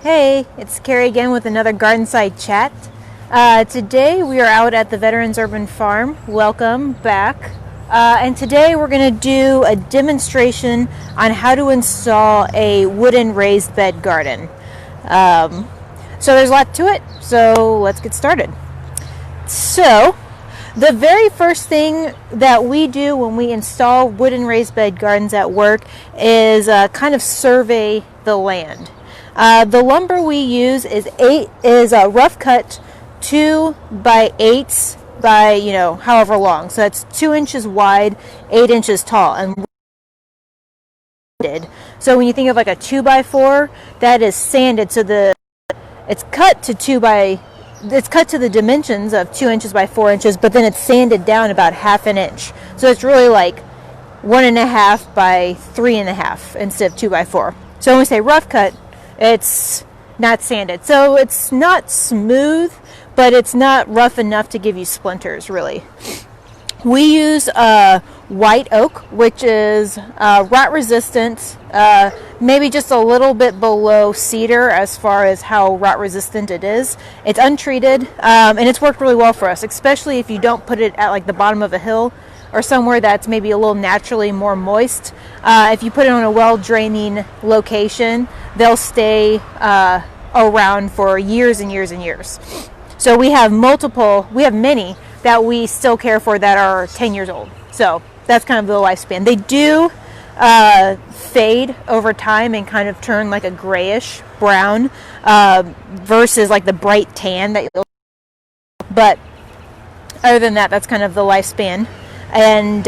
Hey, it's Carrie again with another Gardenside Chat. Today we are out at the Veterans Urban Farm. Welcome back. And today we're going to do a demonstration on how to install a wooden raised bed garden. So there's a lot to it, so let's get started. So the very first thing that we do when we install wooden raised bed gardens at work is kind of survey the land. The lumber we use is a rough cut 2 by 8s by however long. So that's 2 inches wide, 8 inches tall, and so when you think of like a 2 by 4, that is sanded. So it's cut to the dimensions of 2 inches by 4 inches, but then it's sanded down about half an inch. So it's really like 1.5 by 3.5 instead of 2 by 4. So when we say rough cut, it's not sanded. So it's not smooth, but it's not rough enough to give you splinters, really. We use white oak, which is rot resistant, maybe just a little bit below cedar as far as how rot resistant it is. It's untreated, and it's worked really well for us, especially if you don't put it at like the bottom of a hill or somewhere that's maybe a little naturally more moist. If you put it on a well-draining location, they'll stay around for years and years and years. So we have many that we still care for that are 10 years old. So that's kind of the lifespan. They do fade over time and kind of turn like a grayish brown versus like the bright tan that you'll. But other than that, that's kind of the lifespan and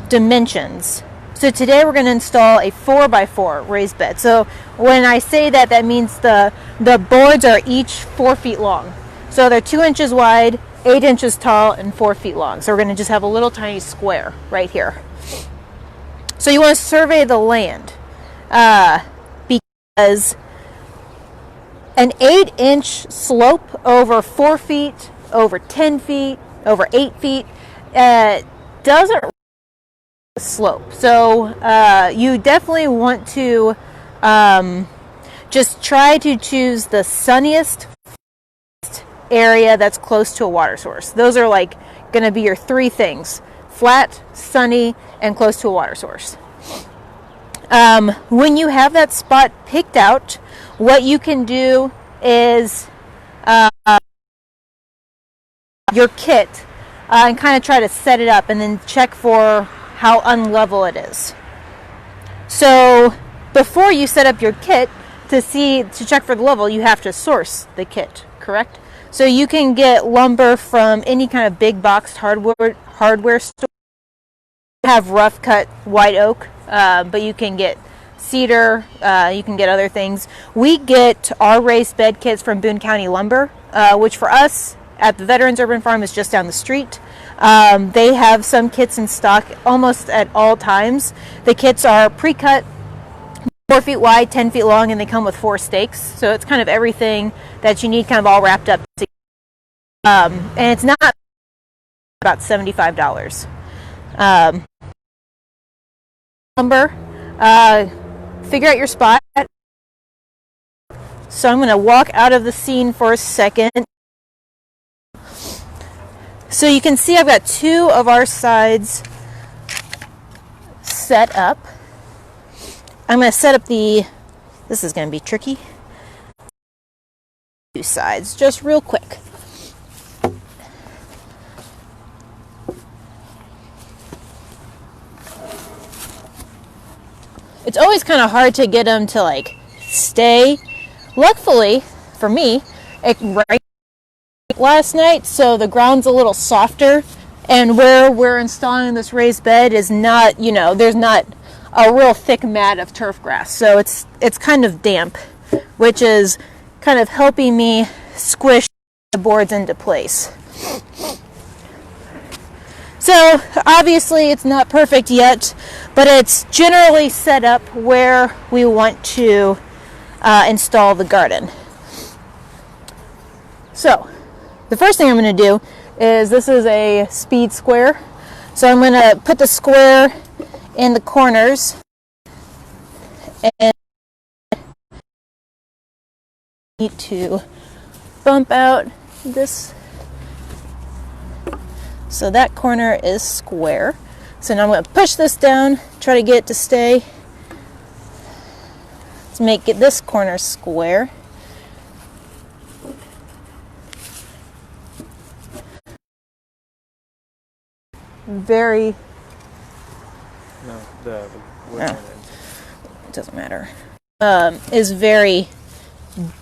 dimensions. So today we're going to install a 4 by 4 raised bed. So when I say that, that means the boards are each 4 feet long. So they're 2 inches wide, 8 inches tall, and 4 feet long. So we're going to just have a little tiny square right here. So you want to survey the land because an 8-inch slope over 4 feet, over 10 feet, over 8 feet doesn't slope. So you definitely want to just try to choose the sunniest area that's close to a water source. Those are like going to be your 3 things: flat, sunny, and close to a water source. When you have that spot picked out, what you can do is your kit and kind of try to set it up and then check for how unlevel it is. So before you set up your kit to check for the level, you have to source the kit, correct? So you can get lumber from any kind of big boxed hardware store. Have rough cut white oak, but you can get cedar, you can get other things. We get our raised bed kits from Boone County Lumber, which for us at the Veterans Urban Farm is just down the street. They have some kits in stock almost at all times. The kits are pre-cut, 4 feet wide, 10 feet long, and they come with 4 stakes. So it's kind of everything that you need kind of all wrapped up together. And it's not about $75. Lumber, figure out your spot. So I'm going to walk out of the scene for a second. So you can see I've got 2 of our sides set up. I'm going to set up this is going to be tricky, 2 sides just real quick. It's always kind of hard to get them to like stay. Luckily for me, it rained last night, so the ground's a little softer, and where we're installing this raised bed is not, there's not a real thick mat of turf grass, so it's kind of damp, which is kind of helping me squish the boards into place. So obviously it's not perfect yet, but it's generally set up where we want to install the garden. So the first thing I'm going to do is, this is a speed square. So I'm going to put the square in the corners and need to bump out this. So that corner is square. So now I'm going to push this down, try to get it to stay. Let's make it this corner square. Very. No, the wood It doesn't matter. Is very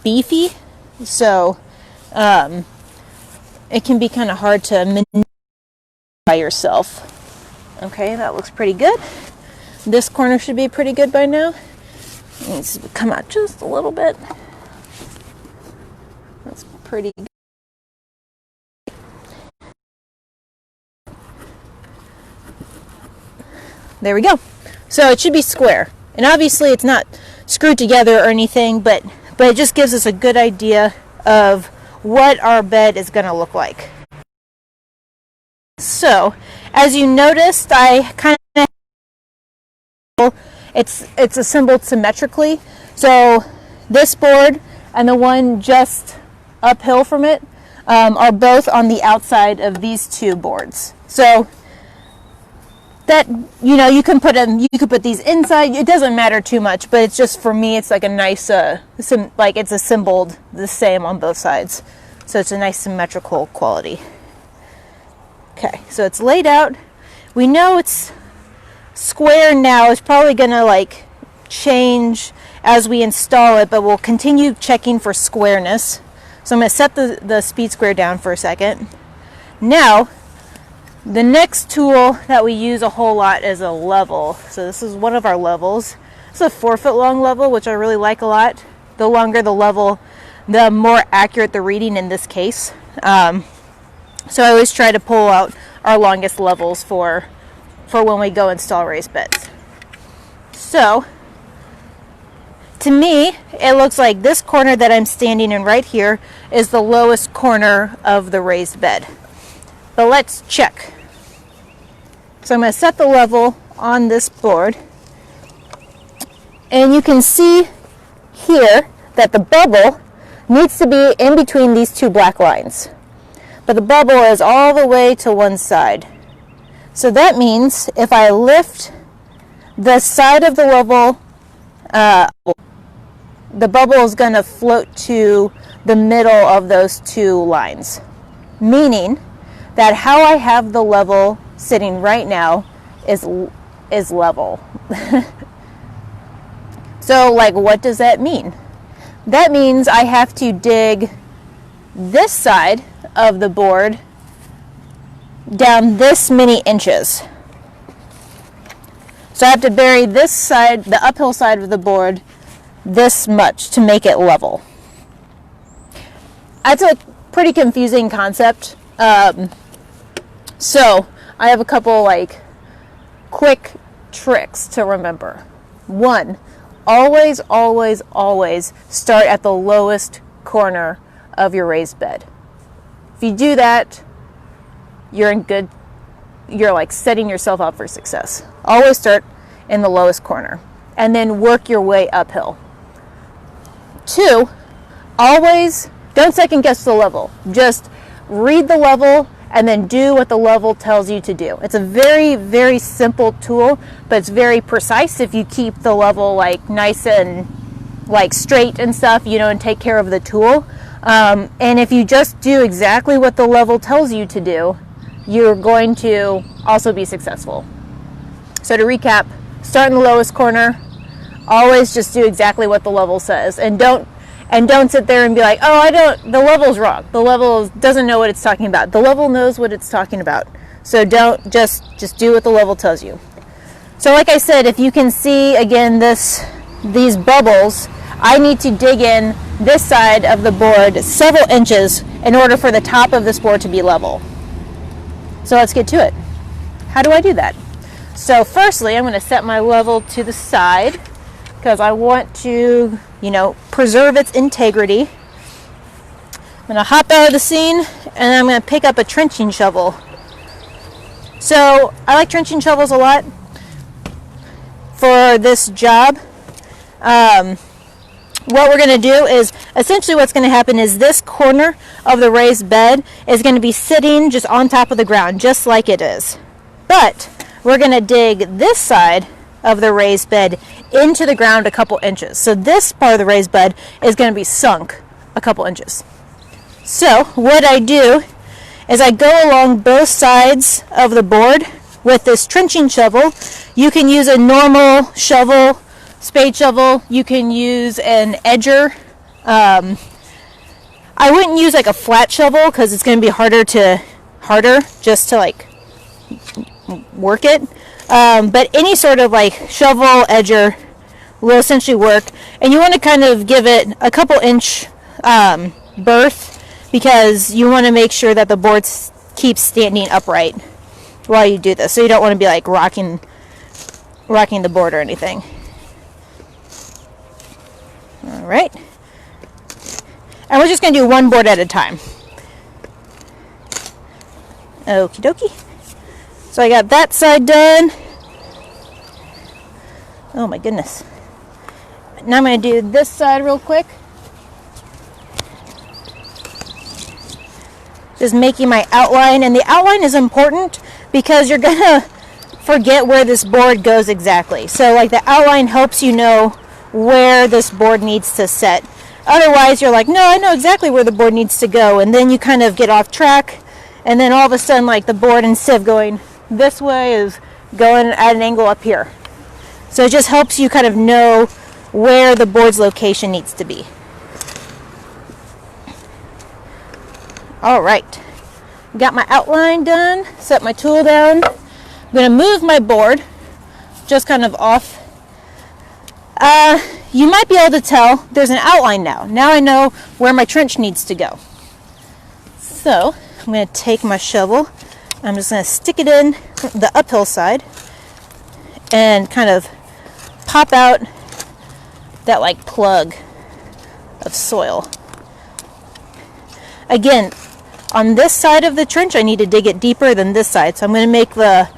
beefy, so it can be kind of hard to manipulate by yourself. Okay, that looks pretty good. This corner should be pretty good by now. It needs to come out just a little bit. That's pretty good. There we go. So it should be square. And obviously it's not screwed together or anything, but it just gives us a good idea of what our bed is going to look like. So, as you noticed, I kind of it's assembled symmetrically. So this board and the one just uphill from it are both on the outside of these two boards. So that, you know, you can put these inside. It doesn't matter too much, but it's just, for me, it's like a nice like it's assembled the same on both sides, so it's a nice symmetrical quality. Okay, so it's laid out. We know it's square now. It's probably gonna like change as we install it, but we'll continue checking for squareness. So I'm gonna set the speed square down for a second. Now the next tool that we use a whole lot is a level. So this is one of our levels. It's a 4-foot long level, which I really like a lot. The longer the level, the more accurate the reading in this case. So I always try to pull out our longest levels for when we go install raised beds. So to me, it looks like this corner that I'm standing in right here is the lowest corner of the raised bed. But let's check. So I'm going to set the level on this board. And you can see here that the bubble needs to be in between these two black lines. But the bubble is all the way to one side. So that means if I lift the side of the level, the bubble is going to float to the middle of those two lines. Meaning that how I have the level sitting right now is level. So, like, what does that mean? That means I have to dig this side of the board down this many inches. So I have to bury this side, the uphill side of the board, this much to make it level. That's a pretty confusing concept. So I have a couple like quick tricks to remember. One, always start at the lowest corner of your raised bed. If you do that, you're like setting yourself up for success. Always start in the lowest corner and then work your way uphill. Two, always don't second guess the level. Just read the level and then do what the level tells you to do. It's a very, very simple tool, but it's very precise if you keep the level like nice and like straight and stuff, you know, and take care of the tool. And if you just do exactly what the level tells you to do, you're going to also be successful. So to recap, start in the lowest corner. Always just do exactly what the level says, and don't sit there and be like, oh, the level's wrong. The level doesn't know what it's talking about. The level knows what it's talking about. So don't just do what the level tells you. So like I said, if you can see again these bubbles, I need to dig in this side of the board several inches in order for the top of this board to be level. So let's get to it. How do I do that? So firstly, I'm going to set my level to the side because I want to, you know, preserve its integrity. I'm going to hop out of the scene and I'm going to pick up a trenching shovel. So I like trenching shovels a lot for this job. what we're going to do is essentially what's going to happen is this corner of the raised bed is going to be sitting just on top of the ground, just like it is. But we're going to dig this side of the raised bed into the ground a couple inches. So this part of the raised bed is going to be sunk a couple inches. So what I do is I go along both sides of the board with this trenching shovel. You can use a normal shovel, spade shovel. You can use an edger. I wouldn't use like a flat shovel because it's going to be harder just to like work it. But any sort of like shovel, edger will essentially work. And you want to kind of give it a couple inch berth because you want to make sure that the board keeps standing upright while you do this. So you don't want to be like rocking the board or anything. All right. And we're just going to do one board at a time. Okie dokie. So I got that side done. Oh my goodness. Now I'm going to do this side real quick. Just making my outline. And the outline is important because you're going to forget where this board goes exactly. So like the outline helps you know where this board needs to set. Otherwise you're like, no, I know exactly where the board needs to go. And then you kind of get off track. And then all of a sudden like the board, instead of going this way, is going at an angle up here. So it just helps you kind of know where the board's location needs to be. All right, got my outline done, set my tool down. I'm gonna move my board just kind of off. You might be able to tell there's an outline now. Now I know where my trench needs to go. So I'm gonna take my shovel. I'm just gonna stick it in the uphill side and kind of pop out that like plug of soil. Again, on this side of the trench, I need to dig it deeper than this side. So I'm going to make the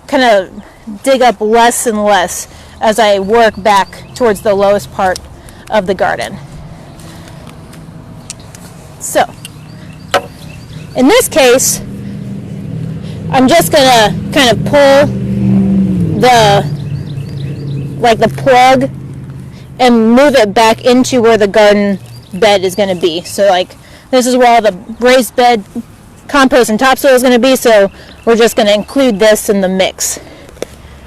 kind of dig up less and less as I work back towards the lowest part of the garden. So, in this case, I'm just going to kind of pull the plug and move it back into where the garden bed is going to be. So like, this is where all the raised bed compost and topsoil is going to be, so we're just going to include this in the mix.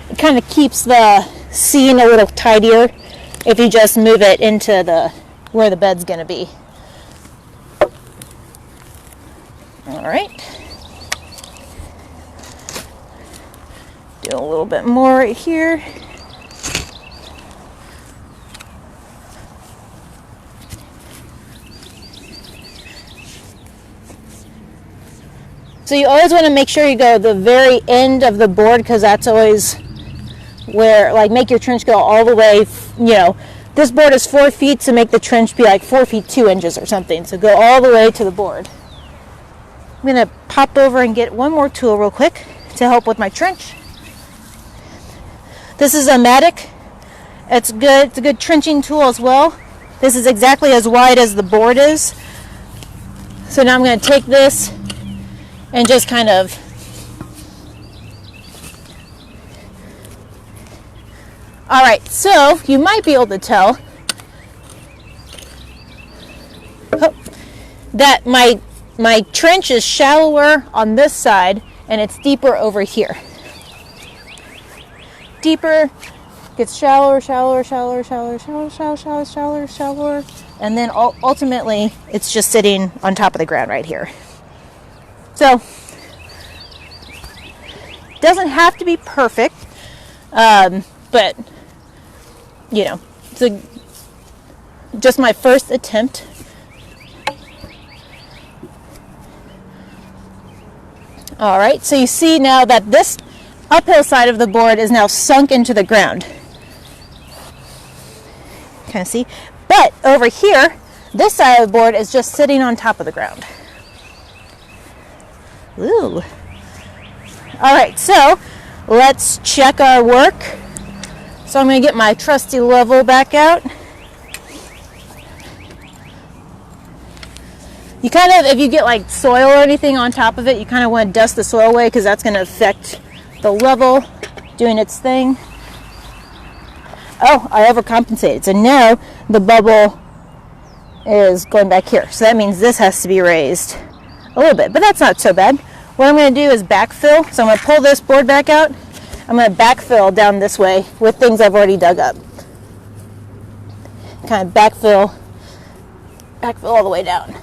It kind of keeps the scene a little tidier if you just move it into where the bed's going to be. All right. Do a little bit more right here. So you always want to make sure you go the very end of the board, because that's always where, like, make your trench go all the way, this board is 4 feet, so make the trench be like 4 feet 2 inches or something. So go all the way to the board. I'm going to pop over and get one more tool real quick to help with my trench. This is a Matic. It's good. It's a good trenching tool as well. This is exactly as wide as the board is. So now I'm going to take this and just kind of all right, so you might be able to tell that my trench is shallower on this side and it's deeper over here. Deeper, gets shallower, and then ultimately it's just sitting on top of the ground right here. So, doesn't have to be perfect, but, it's just my first attempt. All right, so you see now that this uphill side of the board is now sunk into the ground. Kind of see? But over here, this side of the board is just sitting on top of the ground. Ooh. All right, so let's check our work. So I'm going to get my trusty level back out. You kind of, if you get like soil or anything on top of it, you kind of want to dust the soil away because that's going to affect the level doing its thing. Oh, I overcompensated. So now the bubble is going back here. So that means this has to be raised a little bit, but that's not so bad. What I'm going to do is backfill. So I'm going to pull this board back out. I'm going to backfill down this way with things I've already dug up. Kind of backfill all the way down.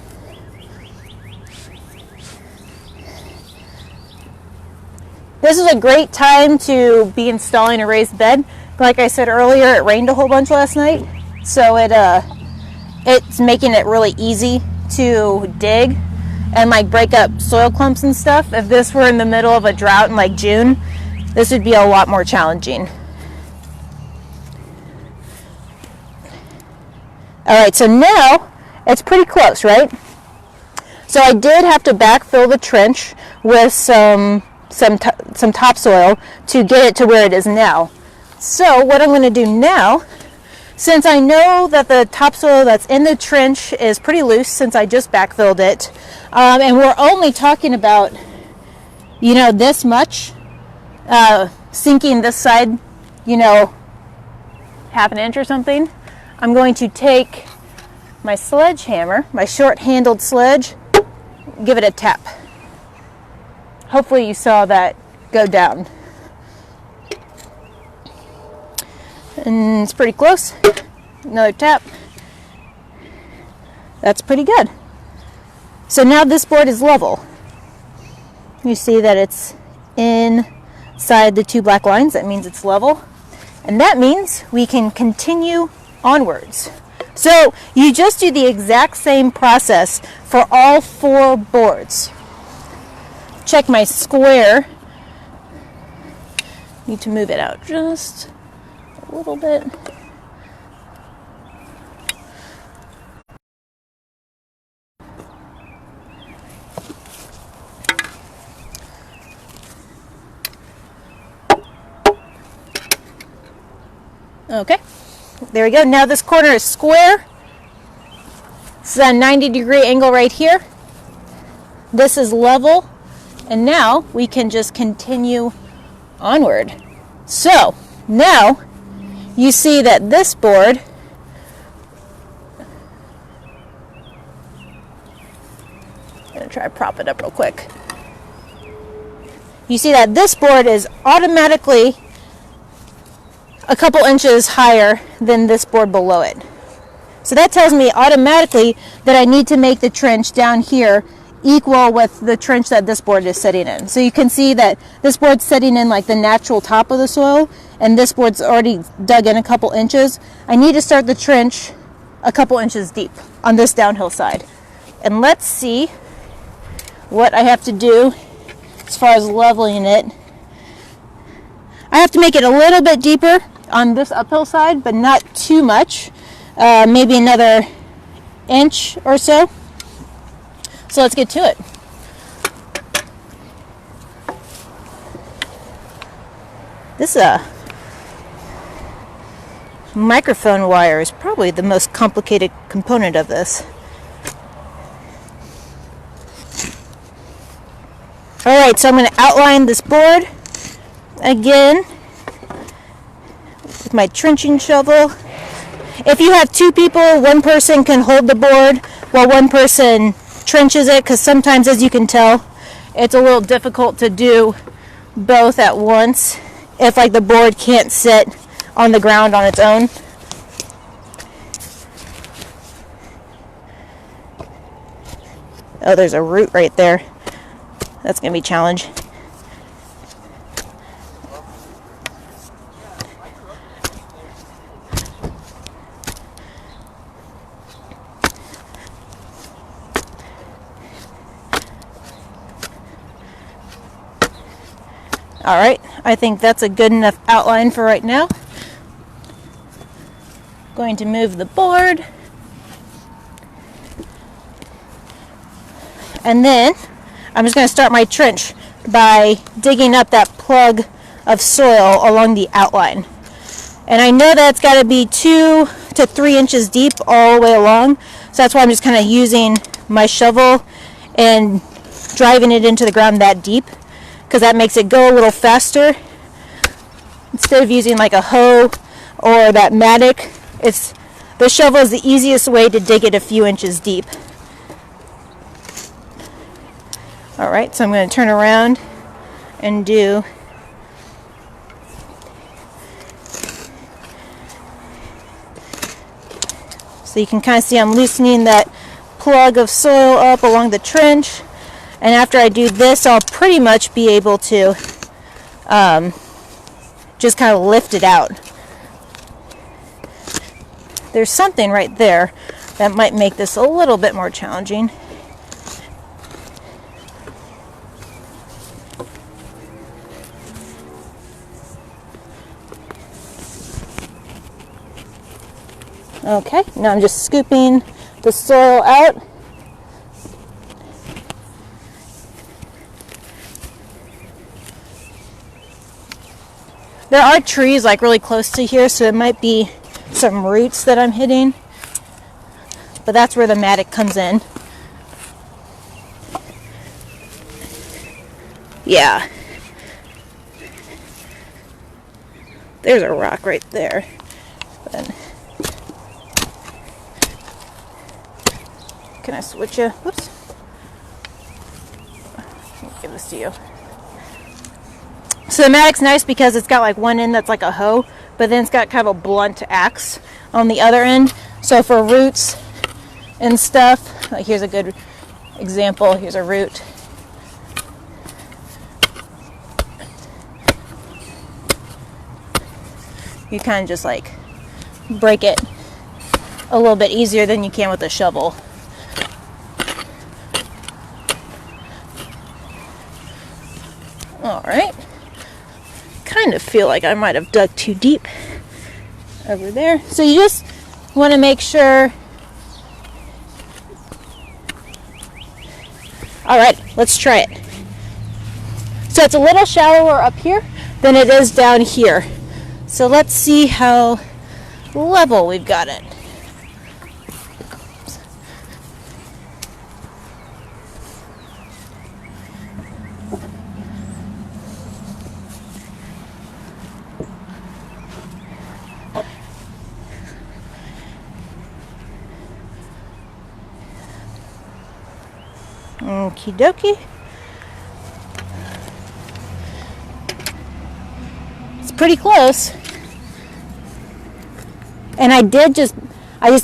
This is a great time to be installing a raised bed. Like I said earlier, it rained a whole bunch last night, so it's making it really easy to dig and like break up soil clumps and stuff. If this were in the middle of a drought in like June, this would be a lot more challenging. All right, so now it's pretty close, right? So I did have to backfill the trench with some topsoil to get it to where it is now. So what I'm going to do now, since I know that the topsoil that's in the trench is pretty loose since I just backfilled it, and we're only talking about, you know, this much, sinking this side, you know, half an inch or something, I'm going to take my sledgehammer, my short-handled sledge, give it a tap. Hopefully you saw that go down. And it's pretty close. Another tap. That's pretty good. So now this board is level. You see that it's inside the two black lines. That means it's level. And that means we can continue onwards. So you just do the exact same process for all 4 boards. Check my square. Need to move it out just a little bit. Okay, there we go. Now this corner is square. This is a 90-degree angle right here. This is level. And now we can just continue onward. So now you see that this board I'm going to try to prop it up real quick. You see that this board is automatically a couple inches higher than this board below it. So that tells me automatically that I need to make the trench down here equal with the trench that this board is sitting in. So you can see that this board's sitting in like the natural top of the soil, and this board's already dug in a couple inches. I need to start the trench a couple inches deep on this downhill side. And let's see what I have to do as far as leveling it. I have to make it a little bit deeper on this uphill side, but not too much. Maybe another inch or so. So let's get to it. This microphone wire is probably the most complicated component of this. Alright, so I'm going to outline this board again with my trenching shovel. If you have 2 people, one person can hold the board while one person trenches it, because sometimes, as you can tell, it's a little difficult to do both at once if like the board can't sit on the ground on its own. Oh, there's a root right there. That's going to be a challenge. All right, I think that's a good enough outline for right now. Going to move the board. And then I'm just going to start my trench by digging up that plug of soil along the outline. And I know that's got to be 2 to 3 inches deep all the way along. So that's why I'm just kind of using my shovel and driving it into the ground that deep, because that makes it go a little faster. Instead of using like a hoe or that mattock, the shovel is the easiest way to dig it a few inches deep. Alright, so I'm going to turn around and do so you can kind of see I'm loosening that plug of soil up along the trench, and after I do this I'll pretty much be able to just kind of lift it out. There's something right there that might make this a little bit more challenging. Okay, now I'm just scooping the soil out. There are trees like really close to here, so it might be some roots that I'm hitting, but that's where the mattock comes in. Yeah. There's a rock right there. But can I switch you? Whoops. Let me give this to you. So the mattock's nice because it's got like one end that's like a hoe, but then it's got kind of a blunt axe on the other end. So for roots and stuff, like here's a good example. Here's a root. You kind of just like break it a little bit easier than you can with a shovel. All right. Kind of feel like I might have dug too deep over there. So you just want to make sure. All right, let's try it. So it's a little shallower up here than it is down here. So let's see how level we've got it. Okie dokie. It's pretty close. And I just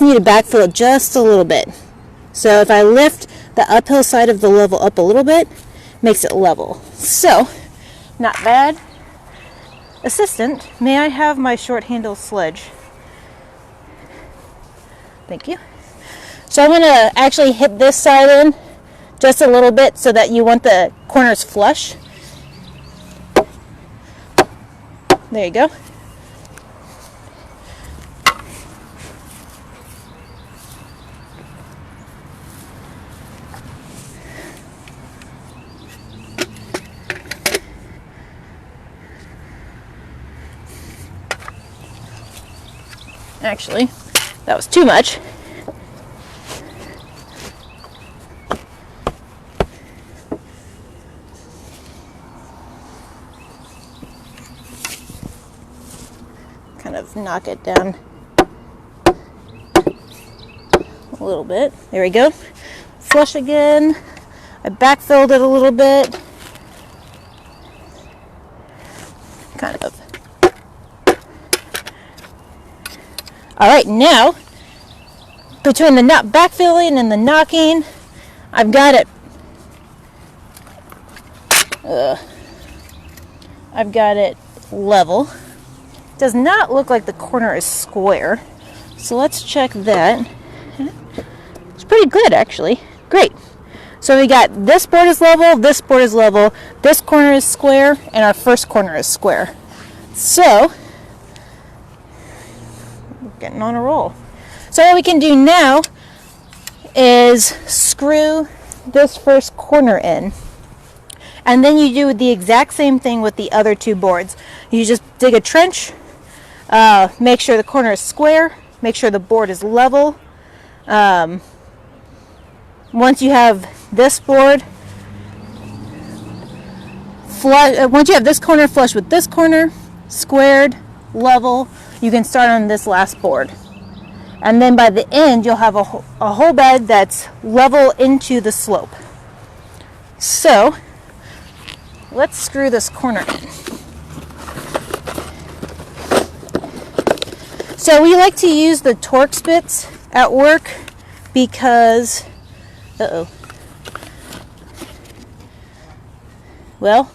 need to backfill it just a little bit. So if I lift the uphill side of the level up a little bit, makes it level. So, not bad. Assistant, may I have my short handle sledge? Thank you. So I'm going to actually hit this side in just a little bit so that you want the corners flush. There you go. Actually, that was too much. Kind of knock it down a little bit. There we go. Flush again. I backfilled it a little bit. Kind of. All right, now between the backfilling and the knocking, I've got it. I've got it level. Does not look like the corner is square, so let's check that. It's pretty good, actually. Great. So we got this board is level, this board is level, this corner is square, and our first corner is square. So getting on a roll. So what we can do now is screw this first corner in, and then you do the exact same thing with the other two boards. You just dig a trench, make sure the corner is square, make sure the board is level, once you have this board once you have this corner flush with this corner, squared, level, you can start on this last board. And then by the end, you'll have a whole bed that's level into the slope. So, let's screw this corner in. So we like to use the Torx bits at work because, well,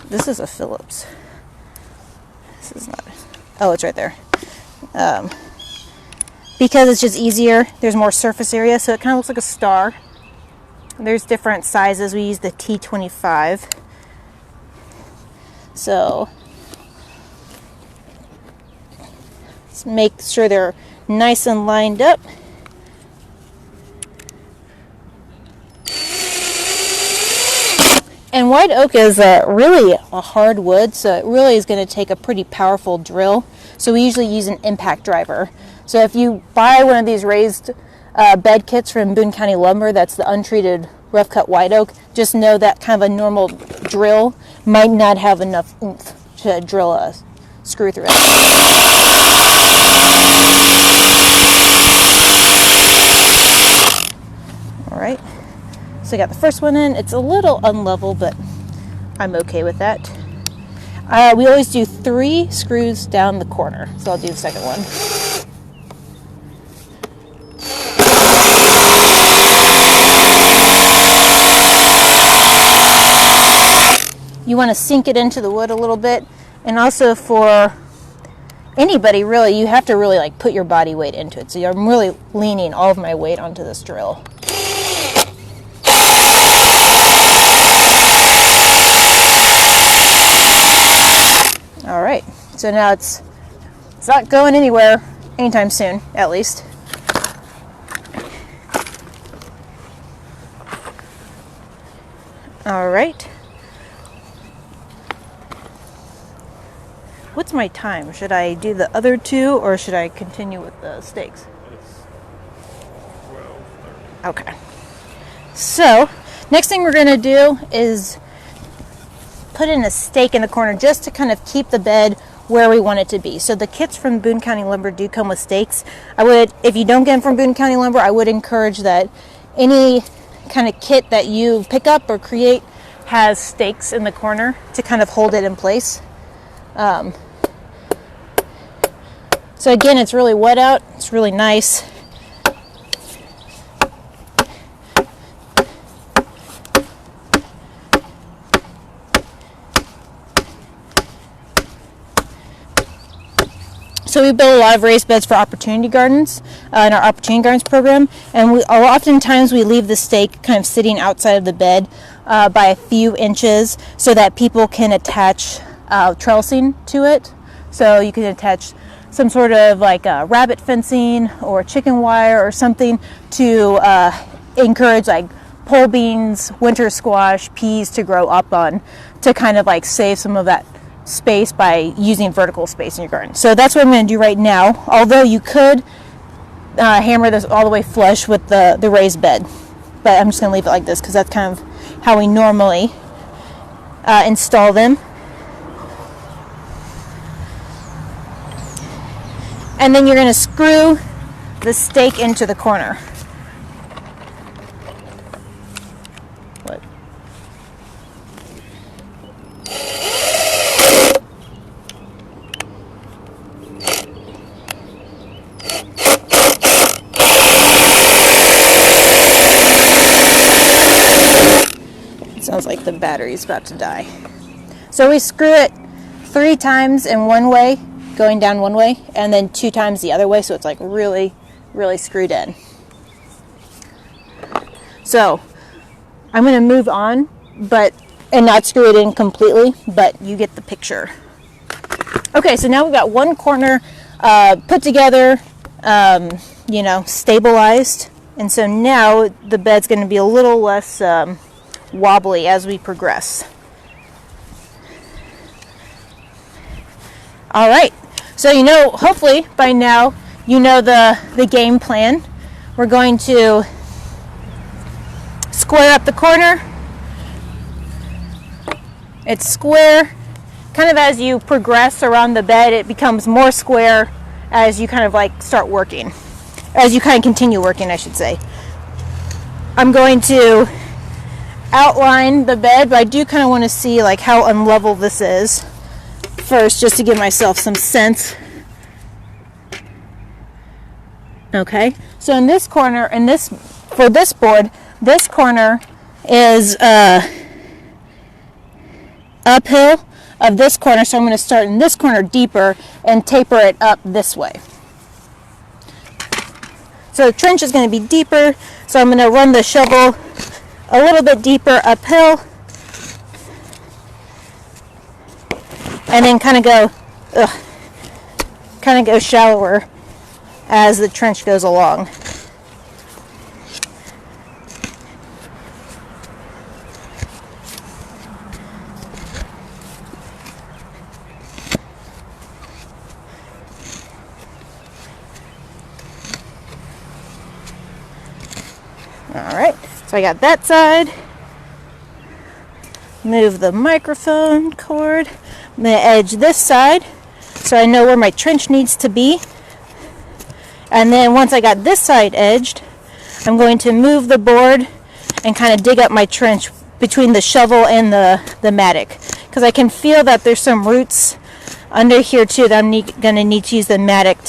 this is a Phillips. This is not, oh, it's right there. Because it's just easier, there's more surface area, so it kind of looks like a star. There's different sizes. We use the T25. So, let's make sure they're nice and lined up. And white oak is really a hard wood, so it really is going to take a pretty powerful drill. So we usually use an impact driver. So if you buy one of these raised bed kits from Boone County Lumber, that's the untreated rough cut white oak, just know that kind of a normal drill might not have enough oomph to drill a screw through it. All right. So I got the first one in. It's a little unlevel, but I'm okay with that. We always do 3 screws down the corner. So I'll do the second one. You want to sink it into the wood a little bit. And also for anybody really, you have to really like put your body weight into it. So I'm really leaning all of my weight onto this drill. All right, so now it's not going anywhere anytime soon, at least. All right. What's my time? Should I do the other 2 or should I continue with the stakes? It's 12:30. Okay. So, next thing we're going to do is put in a stake in the corner just to kind of keep the bed where we want it to be. So the kits from Boone County Lumber do come with stakes. If you don't get them from Boone County Lumber, I would encourage that any kind of kit that you pick up or create has stakes in the corner to kind of hold it in place. So again, it's really wet out. It's really nice. So we build a lot of raised beds for opportunity gardens in our opportunity gardens program, and oftentimes we leave the stake kind of sitting outside of the bed by a few inches so that people can attach trellising to it. So you can attach some sort of like rabbit fencing or chicken wire or something to encourage like pole beans, winter squash, peas to grow up on, to kind of like save some of that space by using vertical space in your garden. So that's what I'm going to do right now, although you could hammer this all the way flush with the raised bed, but I'm just going to leave it like this because that's kind of how we normally install them. And then you're going to screw the stake into the corner. What? It sounds like the battery's about to die. So we screw it 3 times in one way, going down one way, and then 2 times the other way, so it's like really, really screwed in. So I'm going to move on, and not screw it in completely, but you get the picture. Okay, so now we've got one corner put together, stabilized, and so now the bed's going to be a little less wobbly as we progress. All right. So hopefully by now you know the game plan. We're going to square up the corner. It's square. Kind of as you progress around the bed, it becomes more square as you kind of like start working. As you kind of continue working, I should say. I'm going to outline the bed, but I do kind of want to see like how unlevel this is first, just to give myself some sense. Okay, so in this corner, for this board, this corner is uphill of this corner, so I'm going to start in this corner deeper and taper it up this way. So the trench is going to be deeper, so I'm going to run the shovel a little bit deeper uphill and then kind of go shallower as the trench goes along. Alright, so I got that side. Move the microphone cord. I'm going to edge this side so I know where my trench needs to be. And then once I got this side edged, I'm going to move the board and kind of dig up my trench between the shovel and the mattock. Because I can feel that there's some roots under here too that I'm going to need to use the mattock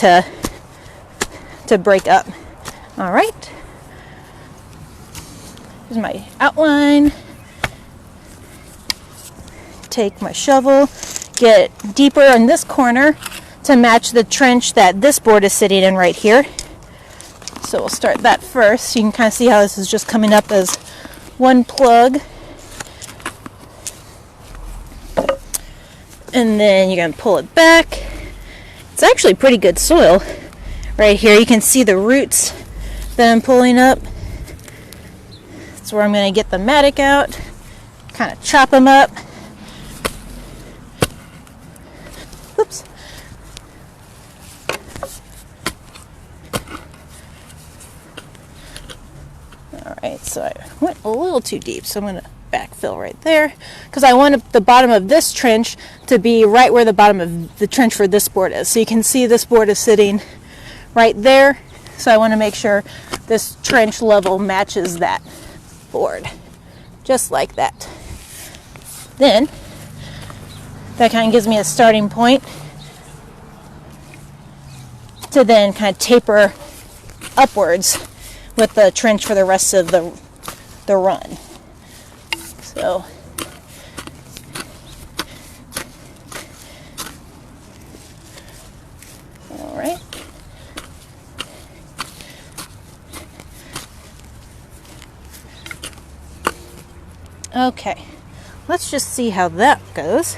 to break up. Alright. Here's my outline. Take my shovel, get deeper in this corner to match the trench that this board is sitting in right here. So we'll start that first. You can kind of see how this is just coming up as one plug. And then you're going to pull it back. It's actually pretty good soil right here. You can see the roots that I'm pulling up. That's where I'm going to get the mattock out, kind of chop them up. Oops. Alright, so I went a little too deep, so I'm going to backfill right there because I want the bottom of this trench to be right where the bottom of the trench for this board is. So you can see this board is sitting right there, so I want to make sure this trench level matches that board, just like that. Then that kind of gives me a starting point to then kind of taper upwards with the trench for the rest of the run. So all right. Okay, let's just see how that goes.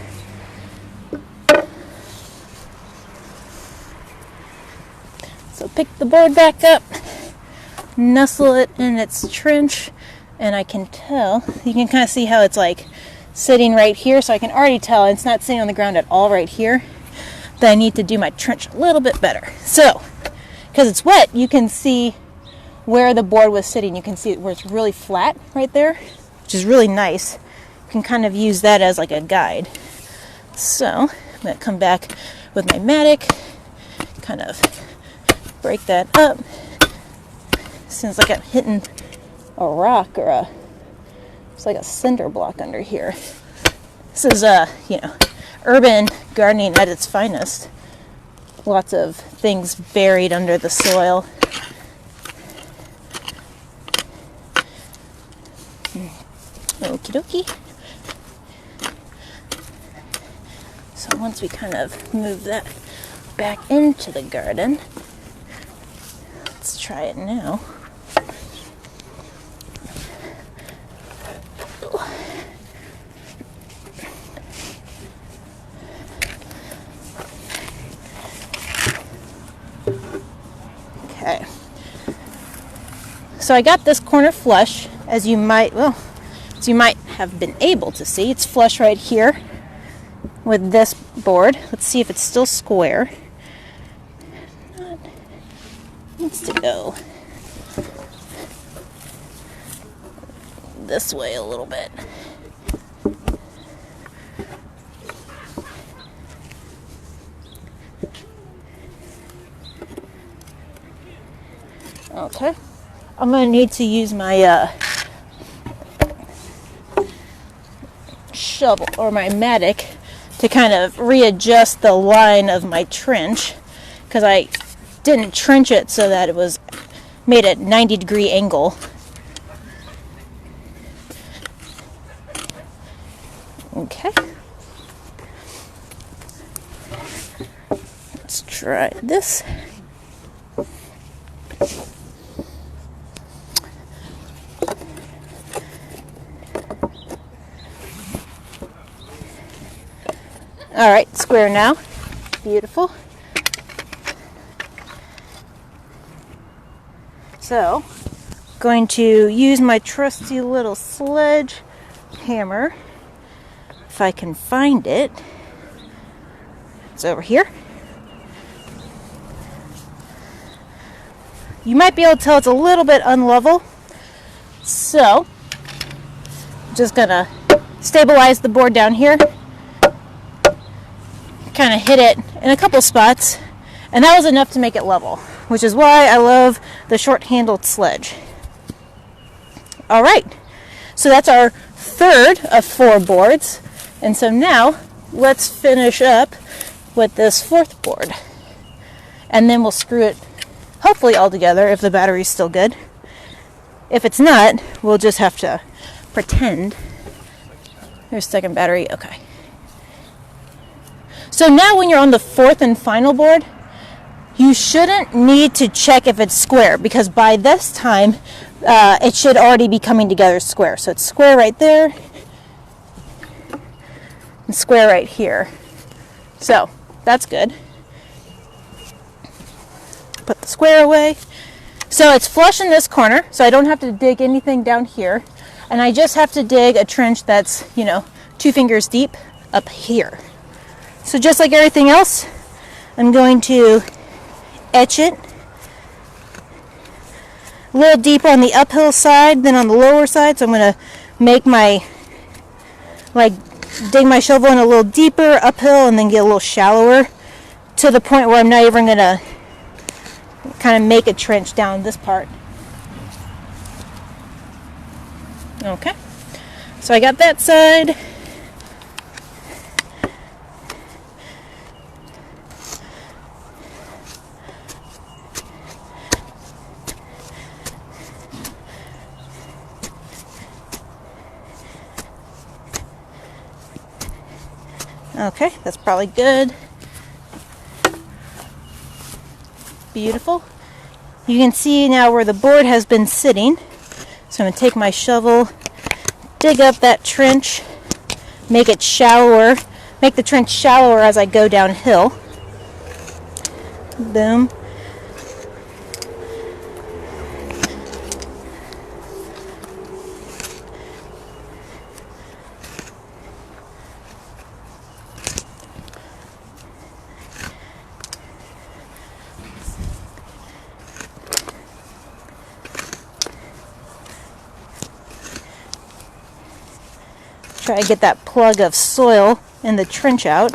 So pick the board back up, nestle it in its trench, and I can tell, you can kind of see how it's like sitting right here, so I can already tell it's not sitting on the ground at all right here, that I need to do my trench a little bit better. So, because it's wet, you can see where the board was sitting. You can see where it's really flat right there, which is really nice. You can kind of use that as like a guide. So I'm going to come back with my mattock, kind of break that up. Seems like I'm hitting a rock or it's like a cinder block under here. This is urban gardening at its finest. Lots of things buried under the soil. Okie dokie. So once we kind of move that back into the garden, let's try it now. Okay. So I got this corner flush, as you might have been able to see. It's flush right here with this board. Let's see if it's still square. Needs to go this way a little bit. Okay, I'm going to need to use my shovel or my mattock to kind of readjust the line of my trench, because I didn't trench it so that it was made at 90-degree angle. Okay. Let's try this. All right, square now. Beautiful. So, going to use my trusty little sledge hammer, if I can find it. It's over here. You might be able to tell it's a little bit unlevel. So, I'm just gonna stabilize the board down here. Kind of hit it in a couple spots, and that was enough to make it level, which is why I love the short-handled sledge. All right, so that's our third of 4 boards, and so now let's finish up with this 4th board, and then we'll screw it hopefully all together if the battery's still good. If it's not, we'll just have to pretend. There's second battery. Okay. So now when you're on the 4th and final board, you shouldn't need to check if it's square, because by this time it should already be coming together square. So it's square right there and square right here. So that's good. Put the square away. So it's flush in this corner, so I don't have to dig anything down here. And I just have to dig a trench that's, 2 fingers deep up here. So just like everything else, I'm going to etch it a little deeper on the uphill side than on the lower side. So I'm going to make dig my shovel in a little deeper uphill and then get a little shallower to the point where I'm not even going to kind of make a trench down this part. Okay, so I got that side. Okay, that's probably good. Beautiful. You can see now where the board has been sitting. So I'm going to take my shovel, dig up that trench, make it shallower, make the trench shallower as I go downhill. Boom. Try to get that plug of soil in the trench out.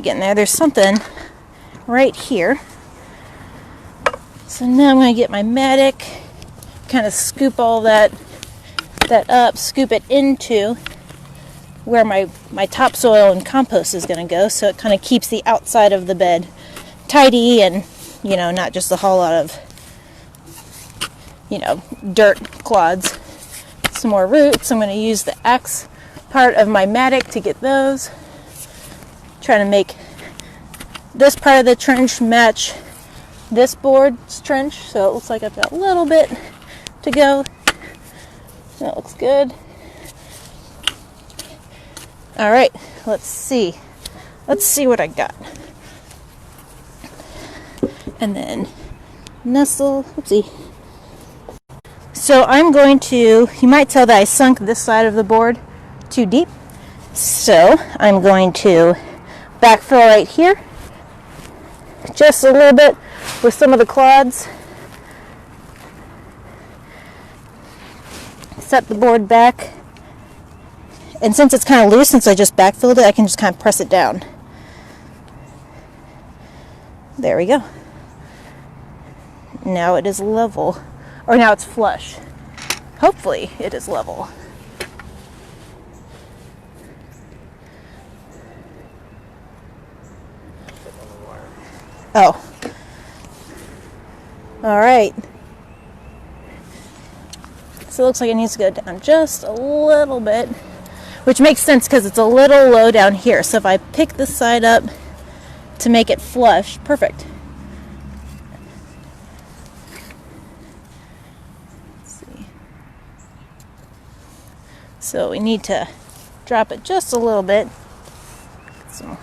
Getting there. There's something right here. So now I'm going to get my mattock, kind of scoop all that up, scoop it into where my topsoil and compost is going to go, so it kind of keeps the outside of the bed tidy and, not just a whole lot of, dirt clods. Some more roots. I'm going to use the axe part of my mattock to get those. Trying to make this part of the trench match this board's trench, so it looks like I've got a little bit to go. That looks good. All right, let's see what I got. And then nestle, oopsie. So I'm going to, you might tell that I sunk this side of the board too deep. So I'm going to backfill right here, just a little bit with some of the clods. set the board back. And since it's kind of loose, since I just backfilled it, I can just kind of press it down. There we go. Now it is level. Or now it's flush. Hopefully it is level. Oh. All right. So it looks like it needs to go down just a little bit, which makes sense because it's a little low down here. So if I pick this side up to make it flush, perfect. Let's see. So we need to drop it just a little bit. So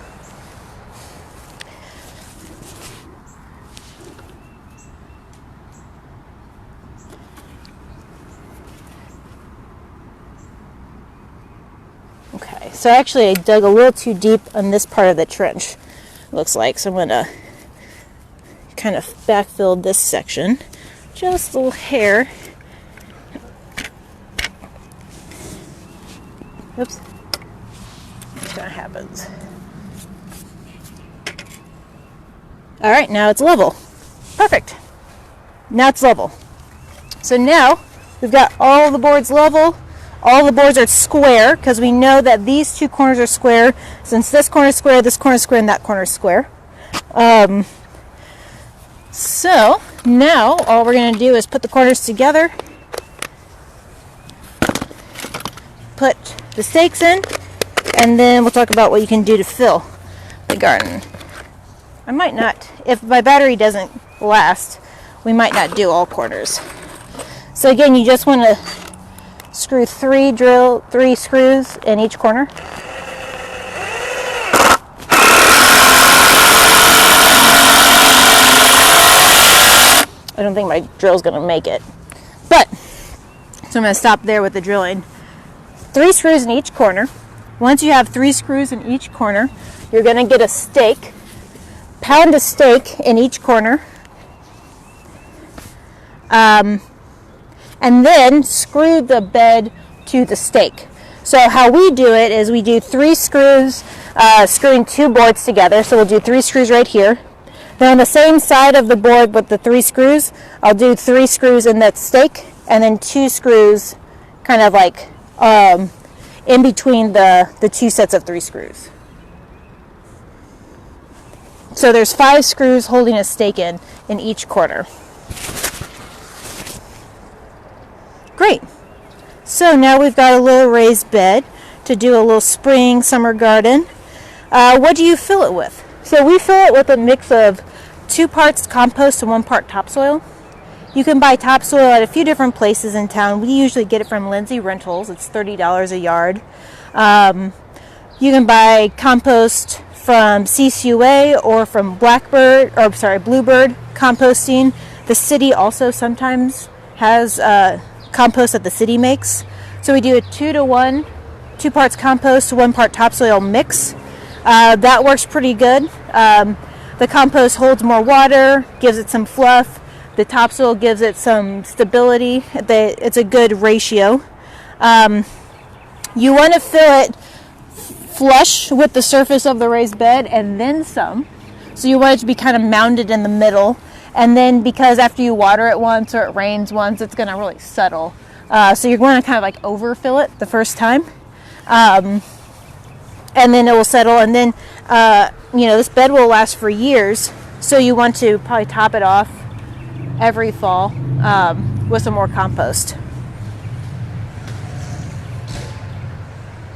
okay, so actually I dug a little too deep on this part of the trench, looks like. So I'm going to kind of backfill this section. Just a little hair. Oops. That kind of happens. All right, now it's level. Perfect. Now it's level. So now we've got all the boards level. All the boards are square because we know that these two corners are square. Since this corner is square, this corner is square, and that corner is square. So now all we're going to do is put the corners together, put the stakes in, and then we'll talk about what you can do to fill the garden. I might not, if my battery doesn't last, we might not do all corners. So again, you just want to screw three screws in each corner. I don't think my drill's going to make it. But, so I'm going to stop there with the drilling. 3 screws in each corner. Once you have 3 screws in each corner, you're going to get a stake. Pound a stake in each corner. And then screw the bed to the stake. So how we do it is we do 3 screws, screwing 2 boards together. So we'll do 3 screws right here. Then on the same side of the board with the 3 screws, I'll do 3 screws in that stake, and then 2 screws kind of like in between the 2 sets of 3 screws. So there's 5 screws holding a stake in each corner. Great. So now we've got a little raised bed to do a little spring summer garden. What do you fill it with? So we fill it with a mix of 2 parts compost and 1 part topsoil. You can buy topsoil at a few different places in town. We usually get it from Lindsay Rentals. It's $30 a yard. You can buy compost from CCUA or from Bluebird composting. The city also sometimes has compost that the city makes. So we do a 2-to-1, 2 parts compost, 1 part topsoil mix. That works pretty good. The compost holds more water, gives it some fluff. The topsoil gives it some stability. It's a good ratio. You want to fill it flush with the surface of the raised bed and then some. So you want it to be kind of mounded in the middle. And then because after you water it once or it rains once, it's going to really settle. So you're going to kind of like overfill it the first time. And then it will settle. And then, this bed will last for years. So you want to probably top it off every fall with some more compost.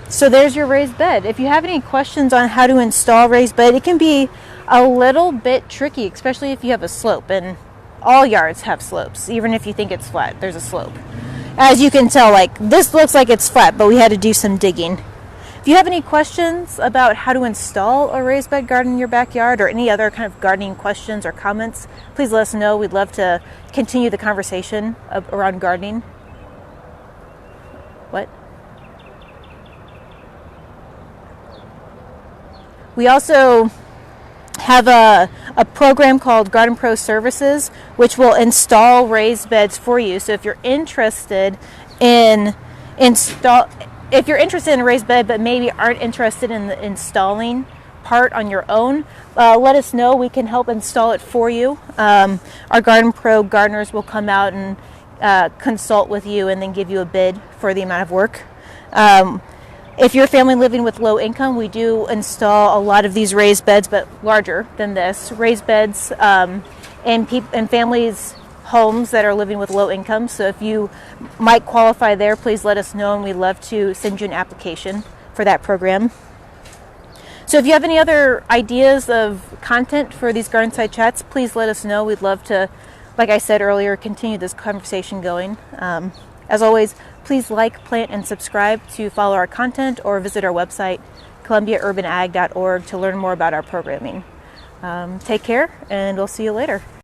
So there's your raised bed. If you have any questions on how to install raised bed, it can be a little bit tricky, especially if you have a slope. And all yards have slopes. Even if you think it's flat, there's a slope. As you can tell, like this looks like it's flat, but we had to do some digging. If you have any questions about how to install a raised bed garden in your backyard or any other kind of gardening questions or comments, please let us know. We'd love to continue the conversation around gardening. What? We also have a program called Garden Pro Services, which will install raised beds for you. So if you're interested in install. If you're interested in a raised bed but maybe aren't interested in the installing part on your own, let us know. We can help install it for you. Our Garden Pro gardeners will come out and consult with you and then give you a bid for the amount of work. If you're a family living with low income, we do install a lot of these raised beds, but larger than this. Raised beds in families' homes that are living with low income. So if you might qualify there, please let us know, and we'd love to send you an application for that program. So if you have any other ideas of content for these garden side chats, please let us know. We'd love to, like I said earlier, continue this conversation going. As always, please like, plant, and subscribe to follow our content, or visit our website, columbiaurbanag.org, to learn more about our programming. Take care, and we'll see you later.